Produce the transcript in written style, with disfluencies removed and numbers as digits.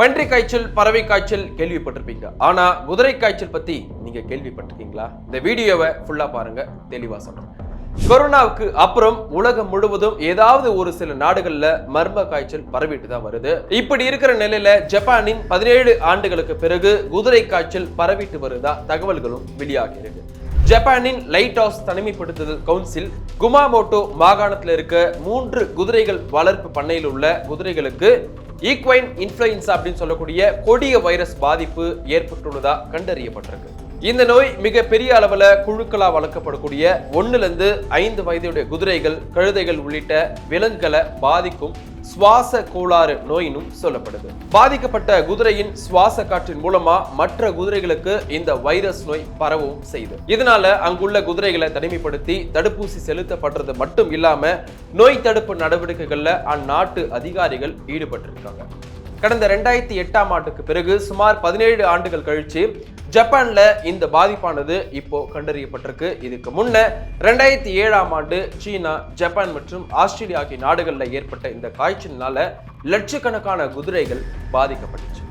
பன்றி காய்ச்சல், பறவை காய்ச்சல் கேள்விப்பட்டிருப்பீங்க. ஆனா குதிரை காய்ச்சல் பத்தி நீங்க கேள்விப்பட்டிருக்கீங்களா? இந்த வீடியோவை ஃபுல்லா பாருங்க, தெளிவா சொல்றேன். கொரோனாவுக்கு அப்புறம் உலகம் முழுவதும் ஏதாவது ஒரு சில நாடுகள்ல மர்ம காய்ச்சல் பரவிட்டு தான் வருது. இப்படி இருக்கிற நிலையில ஜப்பானின் 17 ஆண்டுகளுக்கு பிறகு குதிரை காய்ச்சல் பரவிட்டு வருதா தகவல்களும் வெளியாகி இருக்கு. ஜப்பானின் லைட் ஹவுஸ் தனிமைப்படுத்துதல் கவுன்சில் குமாமோட்டோ மாகாணத்தில் இருக்க 3 குதிரைகள் வளர்ப்பு பண்ணையில் உள்ள குதிரைகளுக்கு ஈக்வைன் இன்ஃப்ளூயன்சா அப்படின்னு சொல்லக்கூடிய கொடிய வைரஸ் பாதிப்பு ஏற்பட்டுள்ளதா கண்டறியப்பட்டிருக்கு. இந்த நோய் மிக பெரிய அளவுல குழுக்களா வளர்க்கப்படக்கூடிய 1 to 5 வயதுடைய குதிரைகள், கழுதைகள் உள்ளிட்ட விலங்குகளை பாதிக்கும் சுவாச கோளாறு நோயினும் சொல்லப்படுது. பாதிக்கப்பட்ட குதிரையின் சுவாச காற்றின் மூலமா மற்ற குதிரைகளுக்கு இந்த வைரஸ் நோய் பரவும் செய்யுது. இதனால அங்குள்ள குதிரைகளை தனிமைப்படுத்தி தடுப்பூசி செலுத்தப்படுறது மட்டும் இல்லாம நோய் தடுப்பு நடவடிக்கைகள்ல அந்நாட்டு அதிகாரிகள் ஈடுபட்டிருக்காங்க. கடந்த 2008ஆம் ஆண்டுக்கு பிறகு சுமார் 17 ஆண்டுகள் கழிச்சு ஜப்பான்ல இந்த பாதிப்பானது இப்போ கண்டறியப்பட்டிருக்கு. இதுக்கு முன்ன 2007ஆம் ஆண்டு சீனா, ஜப்பான் மற்றும் ஆஸ்திரேலியா ஆகிய நாடுகள்ல ஏற்பட்ட இந்த காய்ச்சலினால லட்சக்கணக்கான குதிரைகள் பாதிக்கப்பட்டுச்சு.